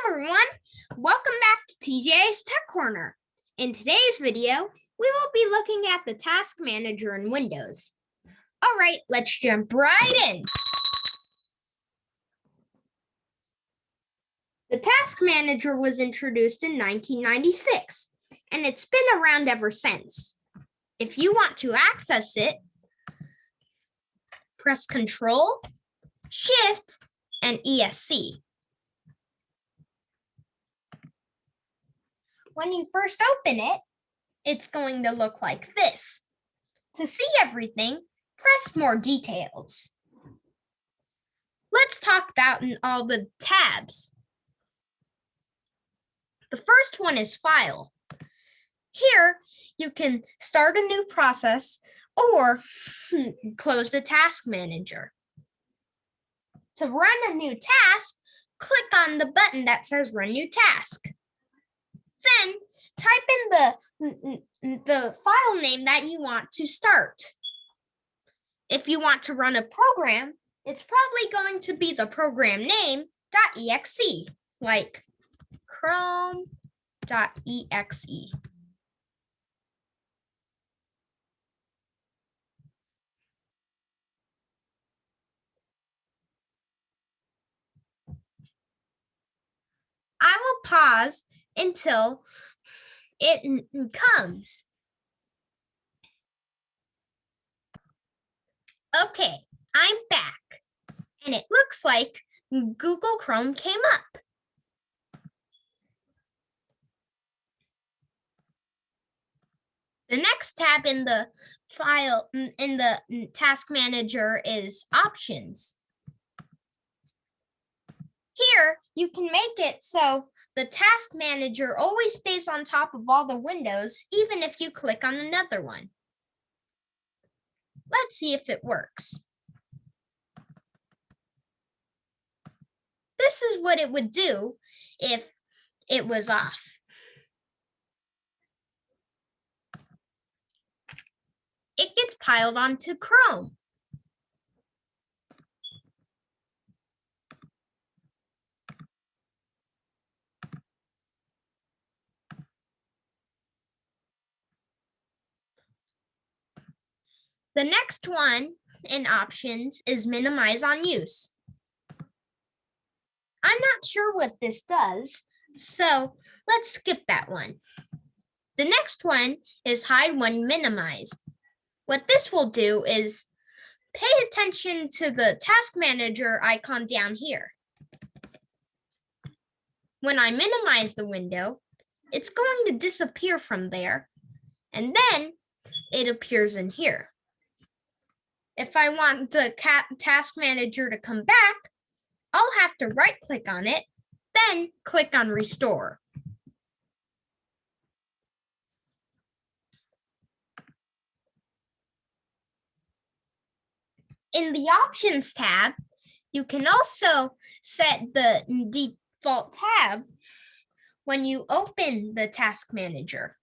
everyone, welcome back to TJ's Tech Corner. In today's video, we will be looking at the Task Manager in Windows. All right, let's jump right in. The Task Manager was introduced in 1996, and it's been around ever since. If you want to access it, press Control, Shift, and ESC. When you first open it, it's going to look like this. To see everything, press More Details. Let's talk about all the tabs. The first one is File. Here, you can start a new process or close the Task Manager. To run a new task, click on the button that says Run New Task. Then type in the file name that you want to start. If you want to run a program, it's probably going to be the program name .exe, like chrome.exe. I will pause until it comes. Okay, I'm back, and it looks like Google Chrome came up. The next tab in the file in the Task Manager is Options. Here, you can make it so the Task Manager always stays on top of all the windows, even if you click on another one. Let's see if it works. This is what it would do if it was off. It gets piled onto Chrome. The next one in Options is Minimize on Use. I'm not sure what this does, so let's skip that one. The next one is Hide when minimized. What this will do is pay attention to the Task Manager icon down here. When I minimize the window, it's going to disappear from there, and then it appears in here. If I want the Task Manager to come back, I'll have to right-click on it, then click on Restore. In the Options tab, you can also set the default tab when you open the Task Manager.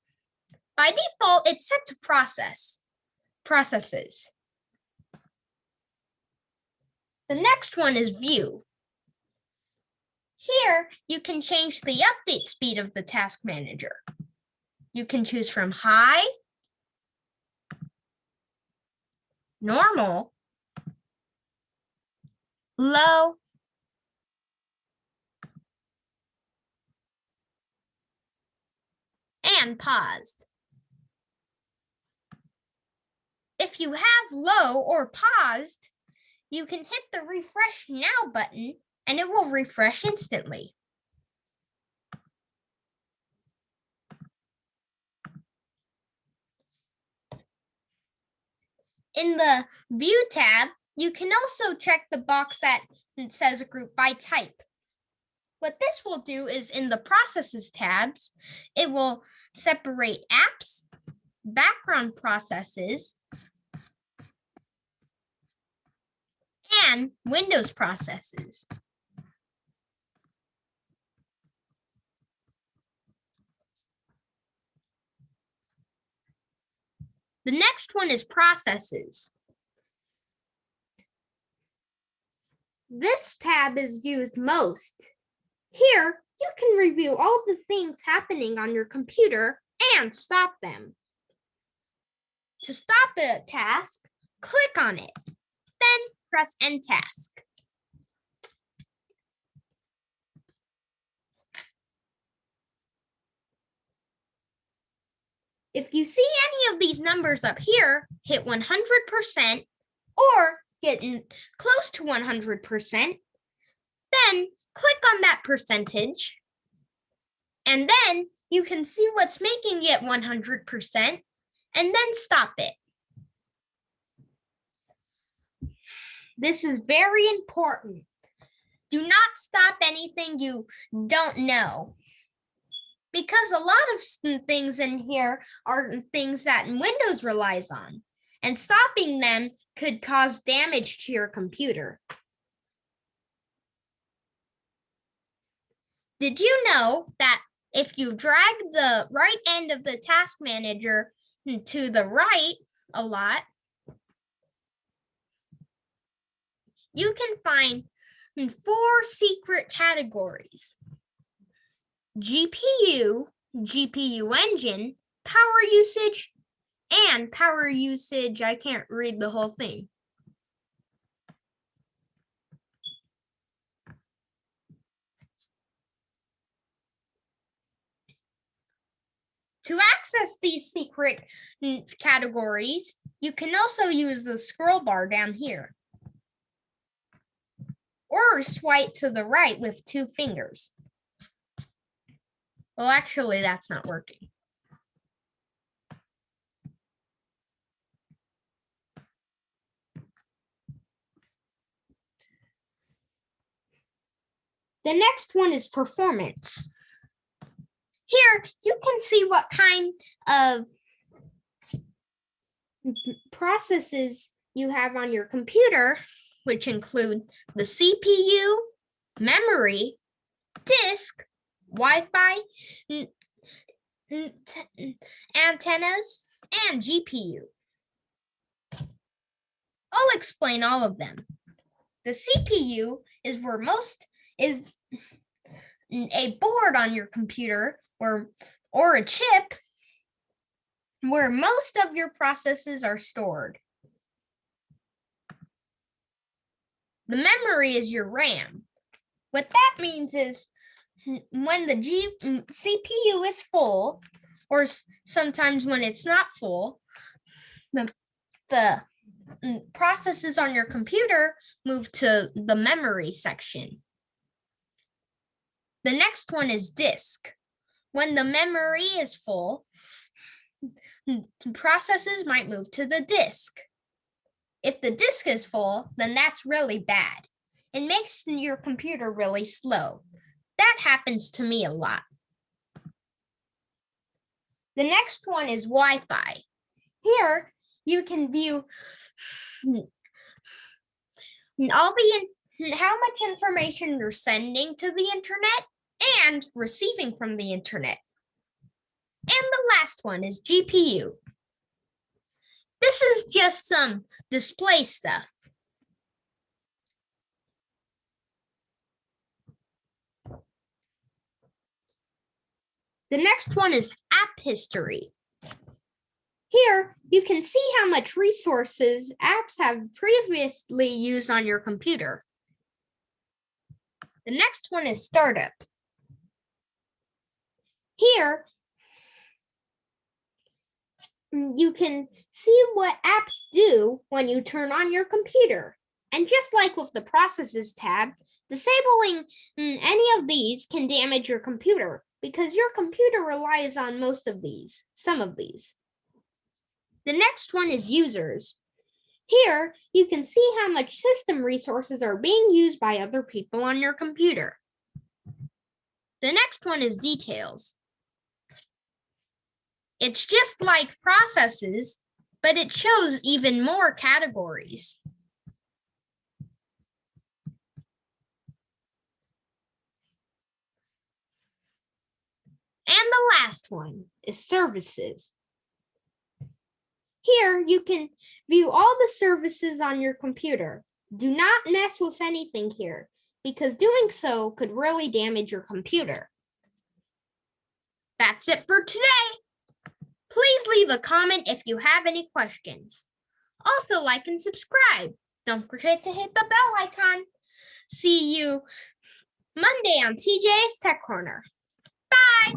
By default, it's set to Processes. The next one is View. Here, you can change the update speed of the Task Manager. You can choose from High, Normal, Low, and Paused. If you have Low or Paused, you can hit the Refresh Now button and it will refresh instantly. In the View tab, you can also check the box that says Group by Type. What this will do is in the Processes tabs, it will separate apps, background processes, and Windows processes. The next one is Processes. This tab is used most Here, you can review all the things happening on your computer and stop them. To stop a task, click on it, then press End Task. If you see any of these numbers up here hit 100% or getting close to 100%, then click on that percentage, and then you can see what's making it 100%, and then stop it. This is very important. Do not stop anything you don't know, because a lot of things in here are things that Windows relies on, and stopping them could cause damage to your computer. Did you know that if you drag the right end of the task manager to the right a lot, you can find 4 secret categories: GPU, GPU engine, power usage, and power usage. I can't read the whole thing. To access these secret categories, you can also use the scroll bar down here, or swipe to the right with 2 fingers. Well, actually, that's not working. The next one is performance. Here, you can see what kind of processes you have on your computer, which include the CPU, memory, disk, Wi-Fi, antennas, and GPU. I'll explain all of them. The CPU is where most is a board on your computer or a chip where most of your processes are stored. The memory is your RAM. What that means is when the CPU is full, or sometimes when it's not full, the processes on your computer move to the memory section. The next one is disk. When the memory is full, processes might move to the disk. If the disk is full, then that's really bad. It makes your computer really slow. That happens to me a lot. The next one is Wi-Fi. Here, you can view how much information you're sending to the internet and receiving from the internet. And the last one is GPU. This is just some display stuff. The next one is app history. Here, you can see how much resources apps have previously used on your computer. The next one is startup. Here, you can see what apps do when you turn on your computer. And just like with the processes tab, disabling any of these can damage your computer because your computer relies on some of these. The next one is users. Here, you can see how much system resources are being used by other people on your computer. The next one is details. It's just like processes, but it shows even more categories. And the last one is services. Here, you can view all the services on your computer. Do not mess with anything here because doing so could really damage your computer. That's it for today. Please leave a comment if you have any questions. Also, like and subscribe. Don't forget to hit the bell icon. See you Monday on TJ's Tech Corner. Bye.